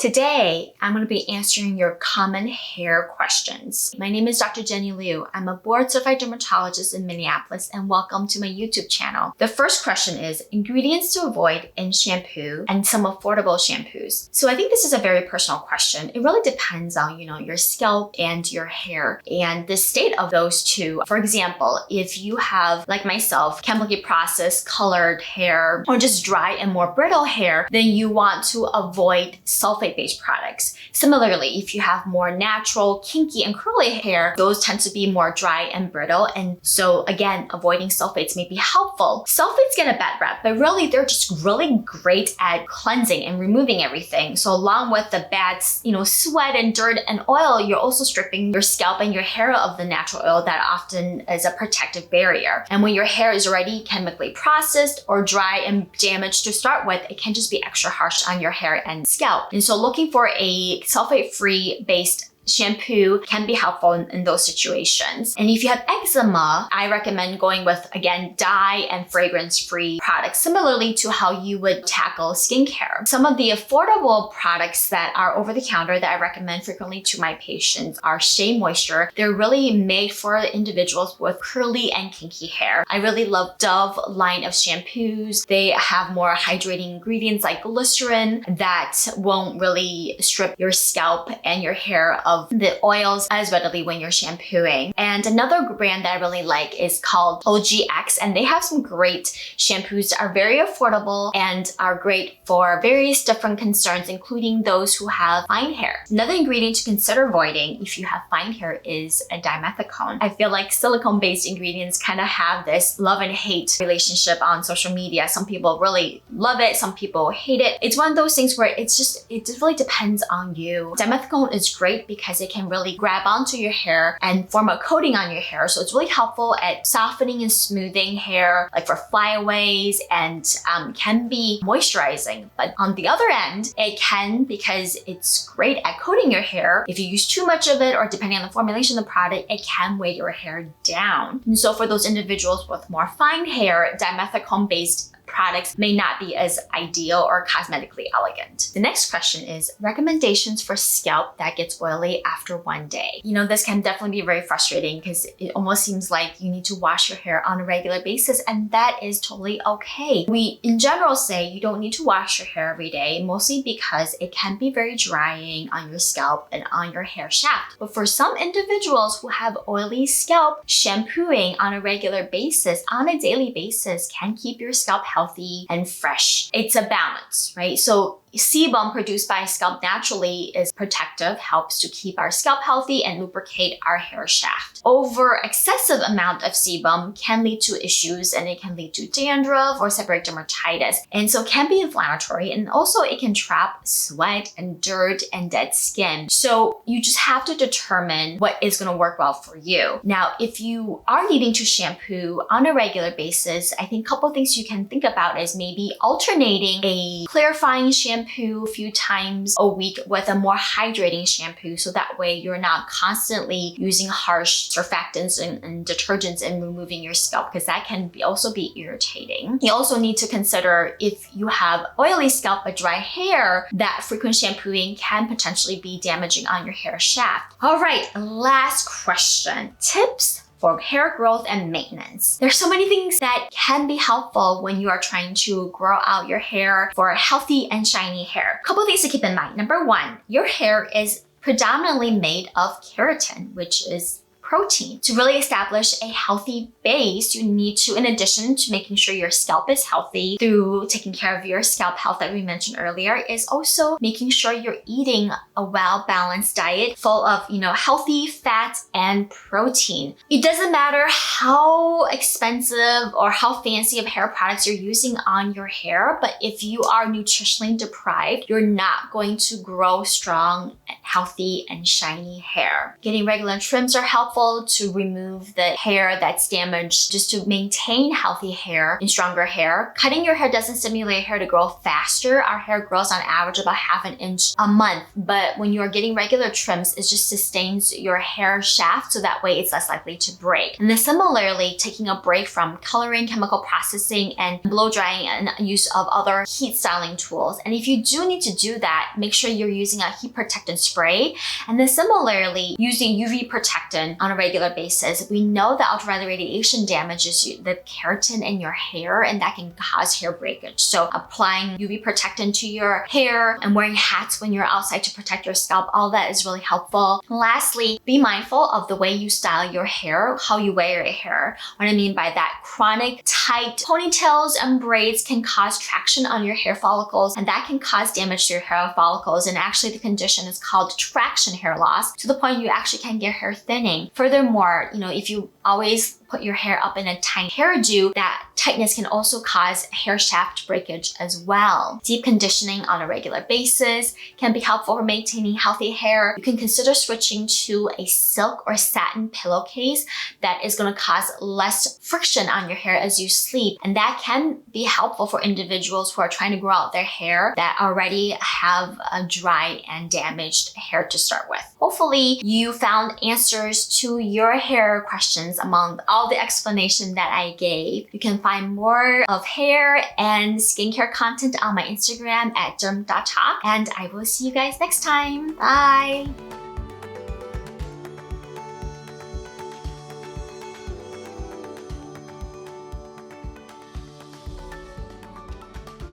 Today, I'm going to be answering your common hair questions. My name is Dr. Jenny Liu. I'm a board-certified dermatologist in Minneapolis, and welcome to my YouTube channel. The first question is ingredients to avoid in shampoo and some affordable shampoos. So I think this is a very personal question. It really depends on, your scalp and your hair and the state of those two. For example, if you have, like myself, chemically processed, colored hair, or just dry and more brittle hair, then you want to avoid sulfate-based products. Similarly, if you have more natural, kinky, and curly hair, those tend to be more dry and brittle. And so again, avoiding sulfates may be helpful. Sulfates get a bad rep, but really they're just really great at cleansing and removing everything. So along with the bad, sweat and dirt and oil, you're also stripping your scalp and your hair of the natural oil that often is a protective barrier. And when your hair is already chemically processed or dry and damaged to start with, it can just be extra harsh on your hair and scalp. And so looking for a sulfate-free based shampoo can be helpful in those situations. And if you have eczema, I recommend going with, again, dye and fragrance-free products, similarly to how you would tackle skincare. Some of the affordable products that are over the counter that I recommend frequently to my patients are Shea Moisture. They're really made for individuals with curly and kinky hair. I really love Dove line of shampoos. They have more hydrating ingredients like glycerin that won't really strip your scalp and your hair of the oils as readily when you're shampooing. And another brand that I really like is called OGX, and they have some great shampoos that are very affordable and are great for various different concerns, including those who have fine hair. Another ingredient to consider avoiding if you have fine hair is a dimethicone. I feel like silicone-based ingredients kind of have this love and hate relationship on social media. Some people really love it, some people hate it. It's one of those things where it just really depends on you. Dimethicone is great because it can really grab onto your hair and form a coating on your hair. So it's really helpful at softening and smoothing hair, like for flyaways, and can be moisturizing. But on the other end, it can, because it's great at coating your hair, if you use too much of it or depending on the formulation of the product, it can weigh your hair down. And so for those individuals with more fine hair, dimethicone-based products may not be as ideal or cosmetically elegant. The next question is recommendations for scalp that gets oily after one day. This can definitely be very frustrating because it almost seems like you need to wash your hair on a regular basis, and that is totally okay. We in general say you don't need to wash your hair every day, mostly because it can be very drying on your scalp and on your hair shaft. But for some individuals who have oily scalp, shampooing on a regular basis, on a daily basis, can keep your scalp healthy and fresh. It's a balance, right? So sebum produced by scalp naturally is protective, helps to keep our scalp healthy and lubricate our hair shaft. Over excessive amount of sebum can lead to issues, and it can lead to dandruff or seborrheic dermatitis. And so it can be inflammatory, and also it can trap sweat and dirt and dead skin. So you just have to determine what is going to work well for you. Now, if you are needing to shampoo on a regular basis, I think a couple things you can think about is maybe alternating a clarifying shampoo a few times a week with a more hydrating shampoo, so that way you're not constantly using harsh surfactants and detergents and removing your scalp, because that can also be irritating. You also need to consider if you have oily scalp but dry hair, that frequent shampooing can potentially be damaging on your hair shaft. All right, last question. Tips for hair growth and maintenance. There's so many things that can be helpful when you are trying to grow out your hair for healthy and shiny hair. A couple things to keep in mind. Number one, your hair is predominantly made of keratin, which is protein. To really establish a healthy base, you need to, in addition to making sure your scalp is healthy through taking care of your scalp health that we mentioned earlier, is also making sure you're eating a well-balanced diet full of, healthy fats and protein. It doesn't matter how expensive or how fancy of hair products you're using on your hair, but if you are nutritionally deprived, you're not going to grow strong, healthy, and shiny hair. Getting regular trims are helpful. helpful to remove the hair that's damaged just to maintain healthy hair and stronger hair. Cutting your hair doesn't stimulate hair to grow faster. Our hair grows on average about half an inch a month, but when you're getting regular trims, it just sustains your hair shaft so that way it's less likely to break. And then similarly, taking a break from coloring, chemical processing, and blow drying and use of other heat styling tools. And if you do need to do that, make sure you're using a heat protectant spray. And then similarly, using UV protectant on a regular basis. We know that ultraviolet radiation damages the keratin in your hair, and that can cause hair breakage. So applying UV protectant to your hair and wearing hats when you're outside to protect your scalp, all that is really helpful. And lastly, be mindful of the way you style your hair, how you wear your hair. What I mean by that, chronic, tight ponytails and braids can cause traction on your hair follicles, and that can cause damage to your hair follicles. And actually the condition is called traction hair loss, to the point you actually can get hair thinning. Furthermore, if you always put your hair up in a tiny hairdo, that tightness can also cause hair shaft breakage as well. Deep conditioning on a regular basis can be helpful for maintaining healthy hair. You can consider switching to a silk or satin pillowcase that is going to cause less friction on your hair as you sleep. And that can be helpful for individuals who are trying to grow out their hair that already have a dry and damaged hair to start with. Hopefully you found answers to your hair questions among all the explanation that I gave. You can find more of hair and skincare content on my Instagram at derm.talk, and I will see you guys next time. Bye!